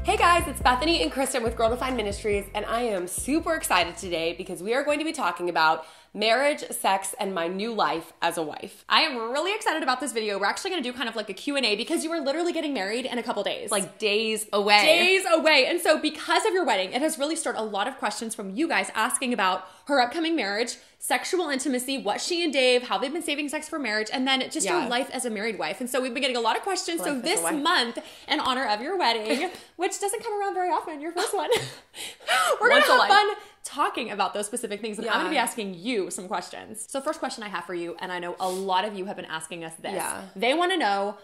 Hey guys, it's Bethany and Kristen with Girl Defined Ministries, and I am super excited today because we are going to be talking about marriage, sex, and my new life as a wife. I am really excited about this video. We're actually going to do kind of like a Q&A because you are literally getting married in a couple days. Like days away. Days away. And so because of your wedding, it has really stirred a lot of questions from you guys asking about her upcoming marriage, sexual intimacy, what she and Dave, how they've been saving sex for marriage, and then just your life as a married wife. And so we've been getting a lot of questions. So this month, in honor of your wedding, which doesn't come around very often, your first one, we're going to have fun talking about those specific things. And I'm going to be asking you some questions. So first question I have for you, and I know a lot of you have been asking us this. They want to know,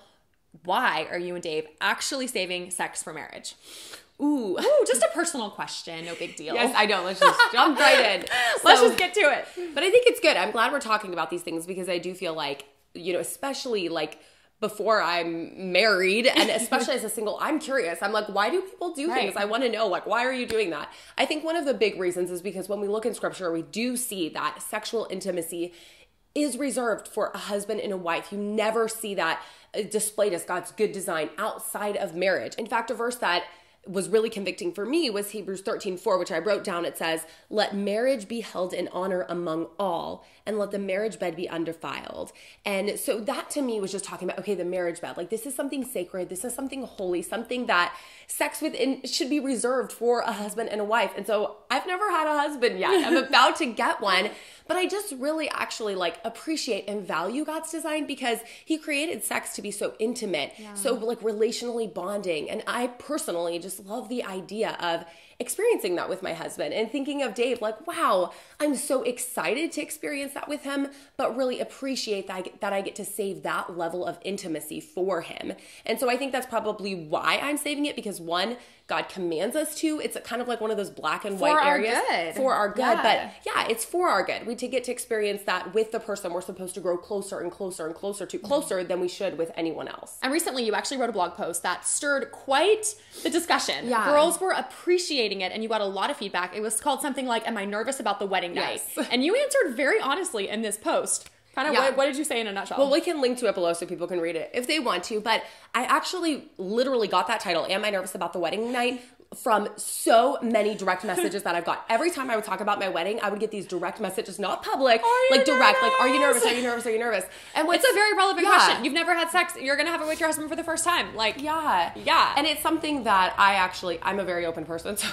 why are you and Dave actually saving sex for marriage? Ooh, just a personal question. No big deal. Yes, I know. Let's just jump right in. Let's just get to it. But I think it's good. I'm glad we're talking about these things because I do feel like, you know, especially like before I'm married and especially as a single, I'm curious. I'm like, why do people do things? I want to know, like, why are you doing that? I think one of the big reasons is because when we look in scripture, we do see that sexual intimacy is reserved for a husband and a wife. You never see that displayed as God's good design outside of marriage. In fact, a verse that was really convicting for me was Hebrews 13:4, which I wrote down. It says, let marriage be held in honor among all, and let the marriage bed be undefiled. And so that to me was just talking about, okay, the marriage bed, like this is something sacred. This is something holy, something that sex within should be reserved for a husband and a wife. And so I've never had a husband yet. I'm about to get one, but I just really actually like appreciate and value God's design because he created sex to be so intimate, so like relationally bonding. And I personally just love the idea of experiencing that with my husband and thinking of Dave like, wow, I'm so excited to experience that with him, but really appreciate that I get to save that level of intimacy for him. And so I think that's probably why I'm saving it, because one, God commands us to. It's kind of like one of those black and white areas. For our good. But yeah, it's for our good. We get to experience that with the person we're supposed to grow closer and closer and closer to, closer than we should with anyone else. And recently you actually wrote a blog post that stirred quite the discussion. Girls were appreciating it and you got a lot of feedback. It was called something like, am I nervous about the wedding night? And you answered very honestly in this post. Kind of what did you say in a nutshell? Well, we can link to it below so people can read it if they want to. But I actually literally got that title, Am I Nervous About the Wedding Night, from so many direct messages that I've got. Every time I would talk about my wedding, I would get these direct messages, not public, like direct, like, are you nervous? Are you nervous? Are you nervous? And it's a very relevant question. You've never had sex. You're going to have it with your husband for the first time. Like, And it's something that I'm a very open person. So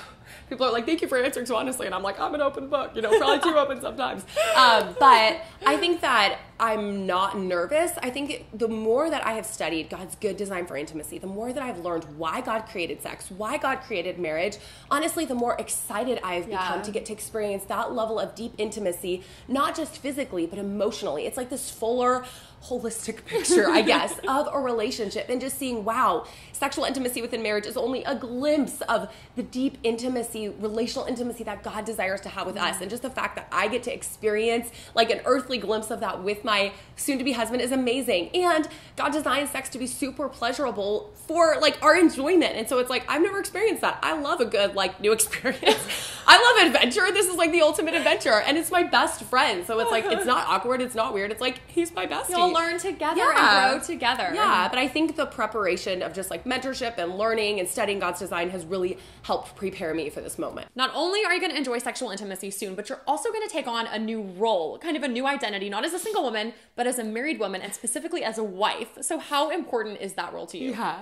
people are like, thank you for answering so honestly. And I'm like, I'm an open book, you know, probably too open sometimes. But I think that I'm not nervous. I think the more that I have studied God's good design for intimacy, the more that I've learned why God created sex, why God created marriage, honestly, the more excited I've become to get to experience that level of deep intimacy, not just physically, but emotionally. It's like this fuller, holistic picture, I guess, of a relationship, and just seeing, wow, sexual intimacy within marriage is only a glimpse of the deep intimacy, relational intimacy that God desires to have with us. And just the fact that I get to experience like an earthly glimpse of that with my soon-to-be husband is amazing. And God designed sex to be super pleasurable for like our enjoyment. And so it's like, I've never experienced that. I love a good like new experience. I love adventure. This is like the ultimate adventure. And it's my best friend. So it's like, it's not awkward. It's not weird. It's like, he's my bestie. You'll learn together and grow together. Yeah, but I think the preparation of just like mentorship and learning and studying God's design has really helped prepare me for this moment. Not only are you going to enjoy sexual intimacy soon, but you're also going to take on a new role, kind of a new identity, not as a single woman, but as a married woman and specifically as a wife. So how important is that role to you? Yeah.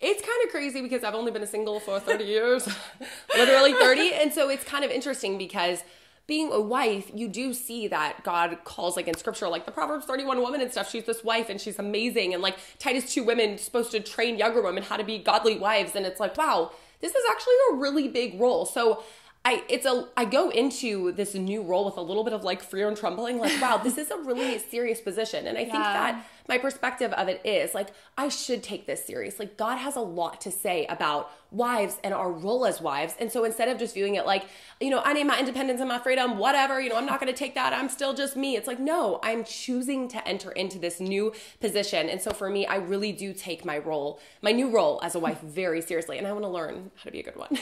It's kind of crazy because I've only been a single for 30 years, literally 30. And so it's kind of interesting because being a wife, you do see that God calls, like in scripture, like the Proverbs 31 woman and stuff, she's this wife and she's amazing. And like Titus 2 women supposed to train younger women how to be godly wives. And it's like, wow, this is actually a really big role. So I go into this new role with a little bit of like fear and trembling, like, wow, this is a really serious position. And I think that my perspective of it is like, I should take this serious. Like God has a lot to say about wives and our role as wives. And so instead of just viewing it like, you know, I need my independence and my freedom, whatever, you know, I'm not going to take that. I'm still just me. It's like, no, I'm choosing to enter into this new position. And so for me, I really do take my new role as a wife very seriously. And I want to learn how to be a good one.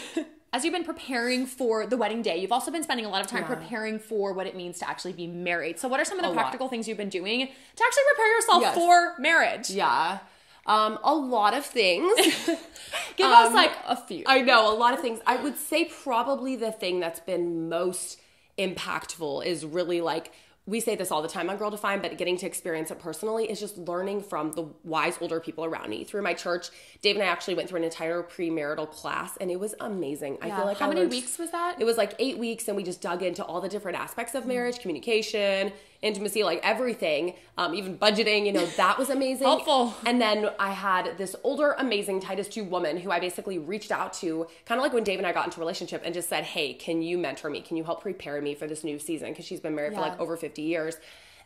As you've been preparing for the wedding day, you've also been spending a lot of time preparing for what it means to actually be married. So what are some of the practical things you've been doing to actually prepare yourself for marriage? Yeah. A lot of things. Give us like a few. I know, a lot of things. I would say probably the thing that's been most impactful is really like, we say this all the time on Girl Defined, but getting to experience it personally is just learning from the wise older people around me. Through my church, Dave and I actually went through an entire premarital class, and it was amazing. Yeah. I feel like How many weeks was that? It was like 8 weeks, and we just dug into all the different aspects of marriage, communication, intimacy, like everything, even budgeting, you know, that was amazing. Helpful. And then I had this older, amazing Titus 2 woman who I basically reached out to, kind of like when Dave and I got into a relationship, and just said, hey, can you mentor me? Can you help prepare me for this new season? Because she's been married for like over 50 years.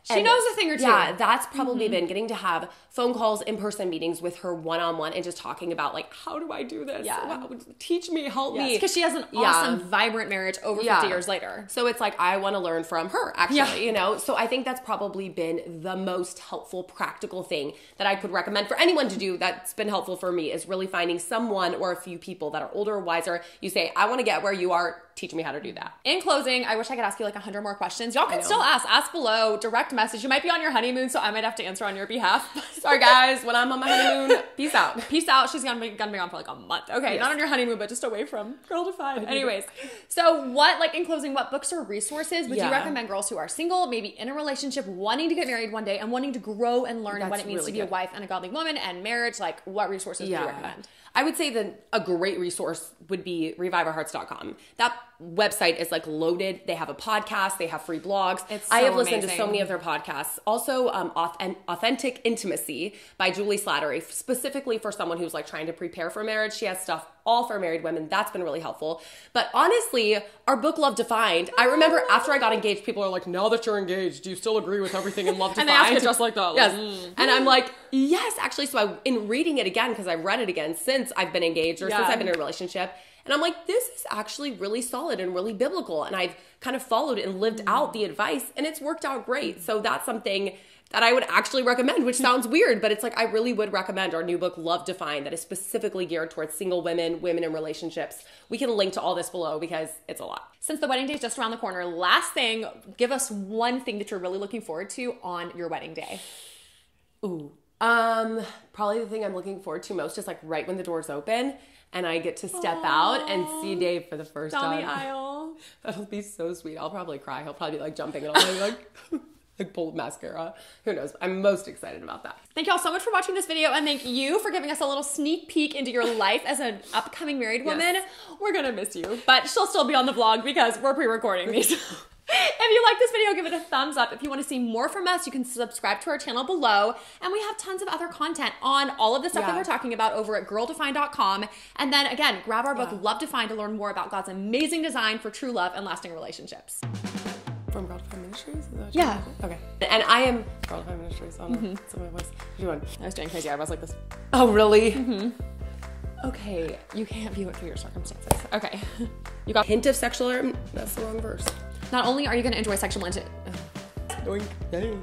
She knows a thing or two. Yeah, that's probably been getting to have phone calls, in-person meetings with her one-on-one and just talking about like, how do I do this? Yeah. Wow, teach me, help me. Because she has an awesome, vibrant marriage over 50 years later. So it's like, I want to learn from her, actually, you know? So I think that's probably been the most helpful, practical thing that I could recommend for anyone to do that's been helpful for me, is really finding someone or a few people that are older or wiser. You say, I want to get where you are. Teach me how to do that. In closing, I wish I could ask you like 100 more questions. Y'all can still ask below, direct message. You might be on your honeymoon, so I might have to answer on your behalf. Sorry guys, when I'm on my honeymoon, peace out. Peace out. She's gonna be gone for like a month. Okay, not on your honeymoon, but just away from Girl Defined. Anyways, so what, like in closing, what books or resources would you recommend girls who are single, maybe in a relationship, wanting to get married one day and wanting to grow and learn what it means to be a wife and a godly woman and marriage? Like, what resources would you recommend? I would say that a great resource would be reviveourhearts.com. That website is like loaded. They have a podcast. They have free blogs. I have listened to so many of their podcasts. Also, Authentic Intimacy by Julie Slattery, specifically for someone who's like trying to prepare for marriage. She has stuff all for married women. That's been really helpful. But honestly, our book Love Defined, I remember after I got engaged, people are like, now that you're engaged, do you still agree with everything in Love Defined? And they ask it just like that. Yes. And I'm like, yes, actually. So in reading it again, because I've read it again since I've been engaged or since I've been in a relationship, and I'm like, this is actually really solid and really biblical. And I've kind of followed and lived out the advice, and it's worked out great. So that's something that I would actually recommend, which sounds weird, but it's like, I really would recommend our new book, Love Defined, that is specifically geared towards single women, women in relationships. We can link to all this below because it's a lot. Since the wedding day is just around the corner, last thing, give us one thing that you're really looking forward to on your wedding day. Ooh. Probably the thing I'm looking forward to most is like right when the doors open and I get to step out and see Dave for the first time. Down the aisle. That'll be so sweet. I'll probably cry. He'll probably be like jumping and I'll be like, like pull mascara. Who knows? I'm most excited about that. Thank y'all so much for watching this video, and thank you for giving us a little sneak peek into your life as an upcoming married woman. Yes. We're gonna miss you, but she'll still be on the vlog because we're pre-recording these. If you like this video, give it a thumbs up. If you want to see more from us, you can subscribe to our channel below. And we have tons of other content on all of the stuff that we're talking about over at girldefined.com. And then again, grab our book, Love Defined, to learn more about God's amazing design for true love and lasting relationships. From Girl Defined Ministries? Is that yeah. Okay. And I am Girl Defined Ministries. I don't know. That's my voice. What are you doing? I was doing crazy eyebrows like this. Oh, really? Mm-hmm. Okay. You can't view it through your circumstances. Okay. You got hint of sexual. That's the wrong verse. Not only are you going to enjoy sexual intimacy. Okay.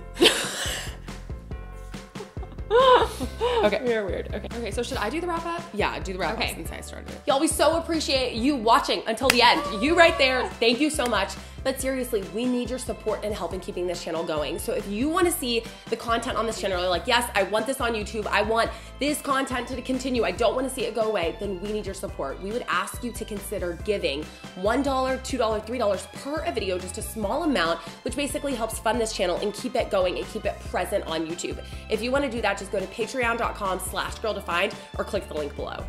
We are weird. Okay, so should I do the wrap up? Yeah, do the wrap up since I started it. Y'all, we so appreciate you watching until the end. You right there. Thank you so much. But seriously, we need your support and help in keeping this channel going. So if you want to see the content on this channel, you're like, yes, I want this on YouTube. I want this content to continue. I don't want to see it go away. Then we need your support. We would ask you to consider giving $1, $2, $3 per video, just a small amount, which basically helps fund this channel and keep it going and keep it present on YouTube. If you want to do that, just go to patreon.com/girldefined or click the link below.